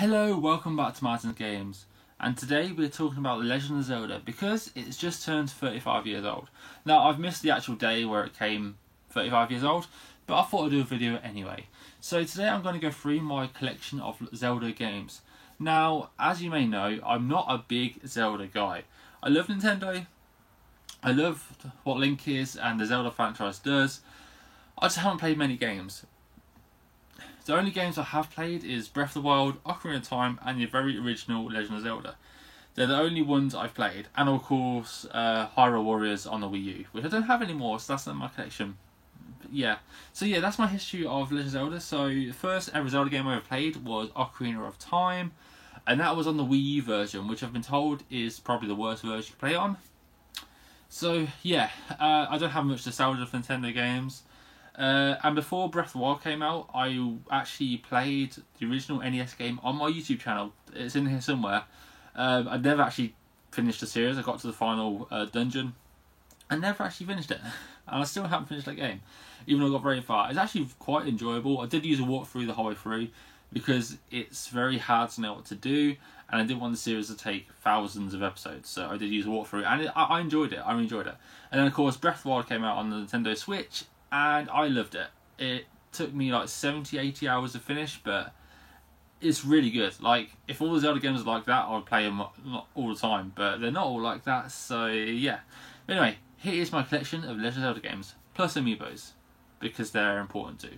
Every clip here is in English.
Hello, welcome back to Martin's Games, and today we're talking about The Legend of Zelda because it's just turned 35 years old. Now, I've missed the actual day where it came 35 years old, but I thought I'd do a video anyway. So today I'm going to go through my collection of Zelda games. Now, as you may know, I'm not a big Zelda guy. I love Nintendo, I love what Link is and the Zelda franchise does. I just haven't played many games. The only games I have played is Breath of the Wild, Ocarina of Time, and the very original Legend of Zelda. They're the only ones I've played. And of course, Hyrule Warriors on the Wii U, which I don't have anymore, so that's not in my collection. But yeah. So yeah, that's my history of Legend of Zelda. So the first ever Zelda game I ever played was Ocarina of Time. And that was on the Wii U version, which I've been told is probably the worst version to play on. So yeah, I don't have much nostalgia for Nintendo games. And before Breath of the Wild came out, I actually played the original NES game on my YouTube channel. It's in here somewhere. I never actually finished the series. I got to the final dungeon. I never actually finished it. And I still haven't finished that game, even though I got very far. It's actually quite enjoyable. I did use a walkthrough the whole way through because it's very hard to know what to do. And I didn't want the series to take thousands of episodes. So I did use a walkthrough. And I enjoyed it. I enjoyed it. And then, of course, Breath of the Wild came out on the Nintendo Switch. And I loved it. It took me like 70-80 hours to finish, but it's really good. Like, if all the Zelda games are like that, I would play them all the time, but they're not all like that, so yeah. Anyway, here is my collection of Legend of Zelda games, plus amiibos, because they're important too.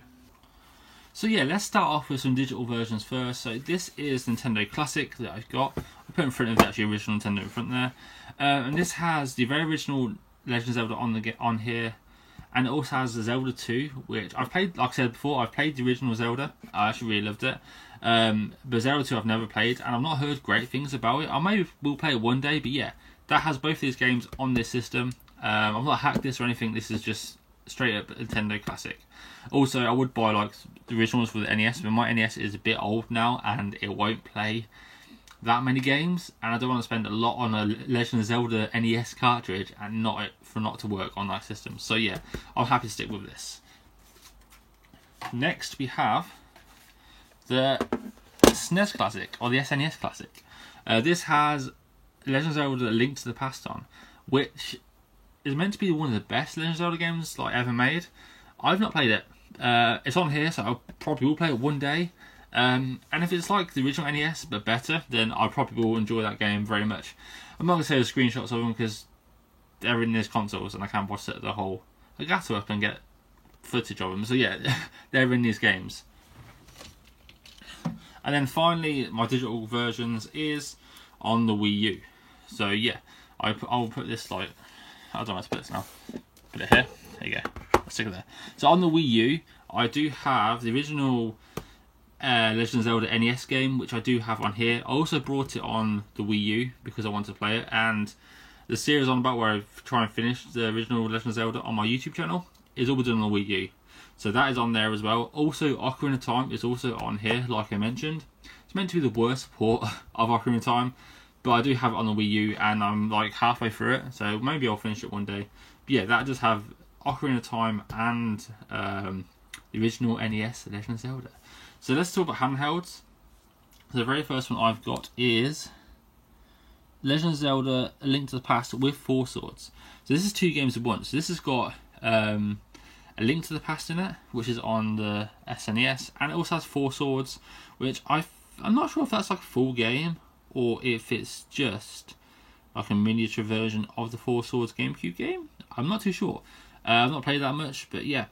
So yeah, let's start off with some digital versions first. So this is Nintendo Classic that I've got. I put in front of the actual original Nintendo in front there. And this has the very original Legend of Zelda on here. And it also has the Zelda 2, which I've played, like I said before, I've played the original Zelda. I actually really loved it. But Zelda 2 I've never played, and I've not heard great things about it. I maybe will play it one day, but yeah, that has both these games on this system. I've not hacked this or anything, this is just straight up Nintendo Classic. Also, I would buy like the originals for the NES, but my NES is a bit old now, and it won't play that many games, and I don't want to spend a lot on a Legend of Zelda NES cartridge and not to work on that system. So yeah, I'm happy to stick with this. Next we have the SNES Classic, or the SNES Classic. This has Legend of Zelda: A Link to the Past on, which is meant to be one of the best Legend of Zelda games like ever made. I've not played it. It's on here, so I probably will play it one day. And if it's like the original NES but better, then I probably will enjoy that game very much. I'm not going to say the screenshots of them because they're in these consoles and I can't watch the whole. I gather up and get footage of them. So yeah, they're in these games. And then finally, my digital versions is on the Wii U. So yeah, I'll put this like, I don't know how to put this now. Put it here. There you go. Let's stick it there. So on the Wii U, I do have the original Legend of Zelda NES game, which I do have on here. I also brought it on the Wii U because I wanted to play it, and the series on about where I try and finish the original Legend of Zelda on my YouTube channel is all done on the Wii U, so that is on there as well. Also, Ocarina of Time is also on here, like I mentioned. It's meant to be the worst port of Ocarina of Time, but I do have it on the Wii U, and I'm like halfway through it, so maybe I'll finish it one day. But yeah, that does have Ocarina of Time and the original NES Legend of Zelda. So let's talk about handhelds. The very first one I've got is Legend of Zelda: A Link to the Past with Four Swords. So this is two games at once. So this has got A Link to the Past in it, which is on the SNES, and it also has Four Swords, which I'm not sure if that's like a full game or if it's just like a miniature version of the Four Swords GameCube game. I'm not too sure. I've not played that much, but yeah.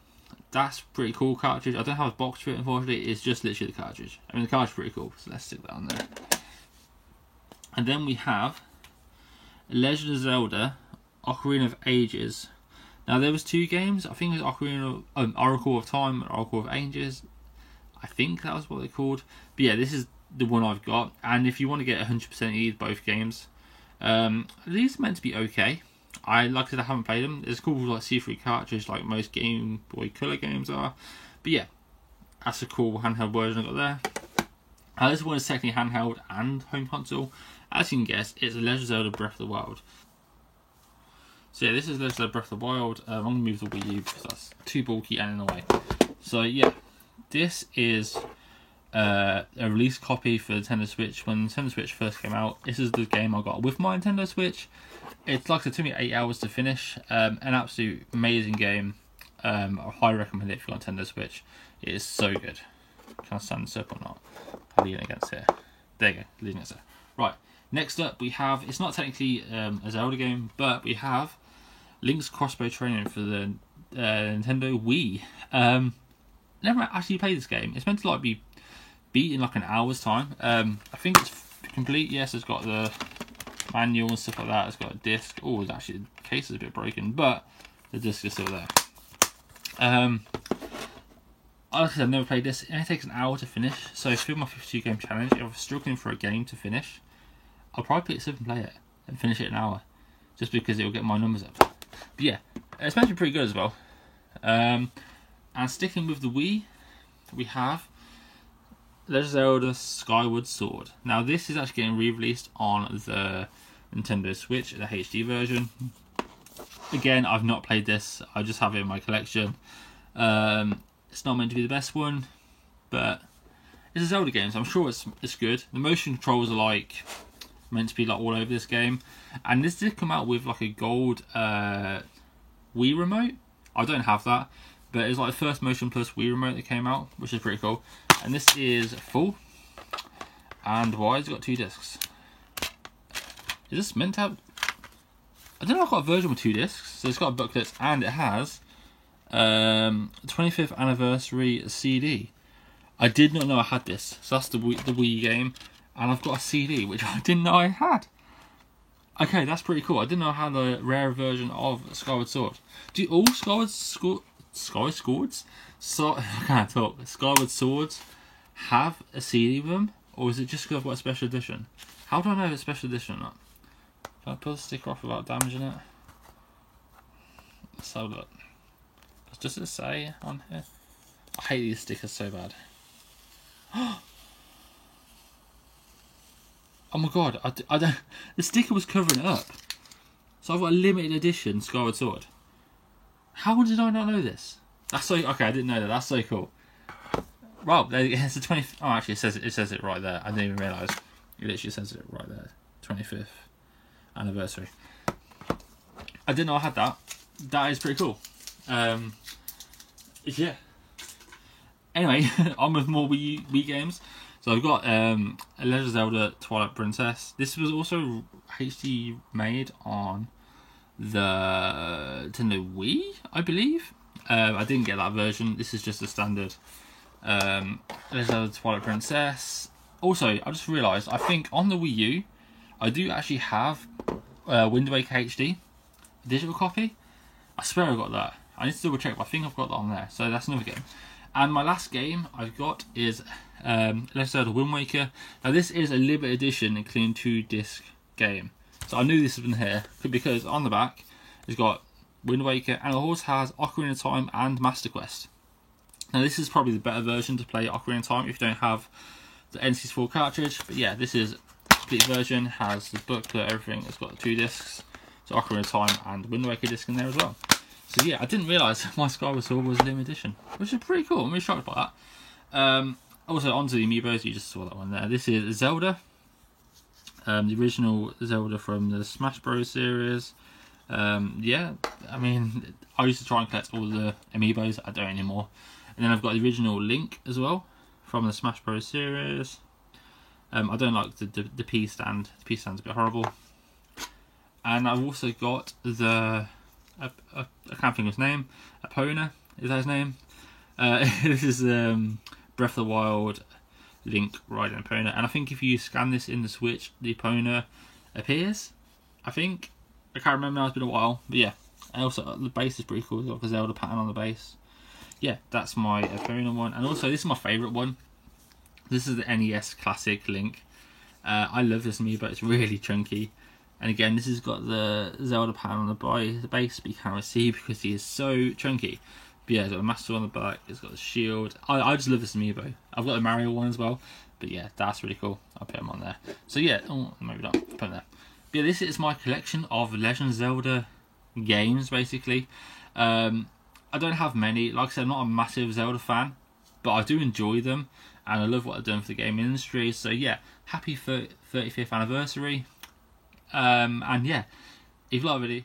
That's pretty cool cartridge. I don't have a box for it, unfortunately. It's just literally the cartridge. I mean, the cartridge is pretty cool, so let's stick that on there. And then we have Legend of Zelda: Ocarina of Ages. Now, there was two games. I think it was Oracle of Time and Oracle of Ages. I think that was what they're called. But yeah, this is the one I've got. And if you want to get 100% of these, both games, these are meant to be okay. Like I said, I haven't played them. It's cool like see-through cartridge like most Game Boy Color games are. But yeah, that's a cool handheld version I got there. This one is technically handheld and home console. As you can guess, it's a Legend of Zelda Breath of the Wild. So yeah, this is Legend of Zelda Breath of the Wild. I'm going to move the Wii U because that's too bulky and in the way. So yeah, this is a release copy for Nintendo Switch when Nintendo Switch first came out. This is the game I got with my Nintendo Switch. It's like it took me 8 hours to finish. An absolute amazing game. I highly recommend it if you've got a Nintendo Switch. It is so good. Can I stand this up or not? I'm leaning against here. There you go, leaning against there. Right, next up we have, it's not technically a Zelda game, but we have Link's Crossbow Training for the Nintendo Wii. Never actually played this game. It's meant to like be beat in like an hour's time. I think it's complete. Yes, it's got the manual and stuff like that. It's got a disc. Oh, it's actually the case is a bit broken, but the disc is still there. Like I said, I've never played this. It only takes an hour to finish. So for my 52 game challenge, if I'm struggling for a game to finish, I'll probably pick this up and play it and finish it in an hour, just because it will get my numbers up. But yeah, it's meant to be pretty good as well. And sticking with the Wii, we have Legend of Zelda Skyward Sword. Now this is actually getting re-released on the Nintendo Switch, the HD version. Again, I've not played this, I just have it in my collection. It's not meant to be the best one, but it's a Zelda game, so I'm sure it's good. The motion controls are like meant to be like all over this game, and this did come out with like a gold Wii remote. I don't have that, but it's like the first Motion Plus Wii remote that came out, which is pretty cool. And this is full, and why has it got 2 discs? Is this meant to have? I don't know if I've got a version with 2 discs. So it's got a booklet, and it has 25th anniversary CD. I did not know I had this. So that's the Wii game, and I've got a CD which I didn't know I had. Okay, that's pretty cool. I didn't know I had a rare version of Skyward Sword. Do all Skyward Swords have a CD with them, or is it just because I've got a special edition? How do I know if it's special edition or not? Can I pull the sticker off without damaging it? Let's have a look. Does it say on here? I hate these stickers so bad. Oh my god, I don't. The sticker was covering it up. So I've got a limited edition Skyward Sword. How did I not know this? That's so okay. I didn't know that. That's so cool. Well, it's the 20th. Oh, actually, it says it right there. I didn't even realise. It literally says it right there. 25th anniversary. I didn't know I had that. That is pretty cool. Yeah. Anyway, on with more Wii games. So I've got a Legend of Zelda Twilight Princess. This was also HD made on the Nintendo Wii, I believe. I didn't get that version. This is just a standard Legend of Zelda Twilight Princess. Also, I just realised, I think on the Wii U, I do actually have Wind Waker HD, a digital copy. I swear I got that. I need to double check, but I think I've got that on there. So that's another game. And my last game I've got is Legend of Zelda Wind Waker. Now this is a limited edition including 2-disc game. So I knew this was in here because on the back it's got Wind Waker, and it also has Ocarina of Time and Master Quest. Now this is probably the better version to play Ocarina of Time if you don't have the N64 cartridge. But yeah, this is a complete version, has the booklet, everything. It's got the 2 discs, so Ocarina of Time and Wind Waker disc in there as well. So yeah, I didn't realise my Skyward Sword was a limited edition, which is pretty cool. I'm really shocked by that. Also, onto the amiibos, you just saw that one there. This is Zelda, the original Zelda from the Smash Bros series. Yeah, I mean, I used to try and collect all the amiibos. I don't anymore. And then I've got the original Link as well from the Smash Bros series. I don't like the P stand. The P stand's a bit horrible. And I've also got the I can't think of his name. Epona, is that his name? This is Breath of the Wild Link riding Epona, and I think if you scan this in the Switch, the Epona appears. I think, I can't remember now. It's been a while, but yeah. And also the base is pretty cool. It's got the Zelda pattern on the base. Yeah, that's my Epona one, and also this is my favourite one. This is the NES Classic Link. I love this amiibo. It's really chunky. And again, this has got the Zelda pattern on the base, but you can't really see because he is so chunky. But yeah, it's got a Master on the back, it's got the shield. I just love this amiibo. I've got the Mario one as well, but yeah, that's really cool. I'll put him on there. So yeah, oh, maybe not, put him there. But yeah, this is my collection of Legend of Zelda games, basically. I don't have many. Like I said, I'm not a massive Zelda fan. but I do enjoy them, and I love what they've done for the gaming industry. So yeah, happy 35th anniversary. And yeah, if you like the video,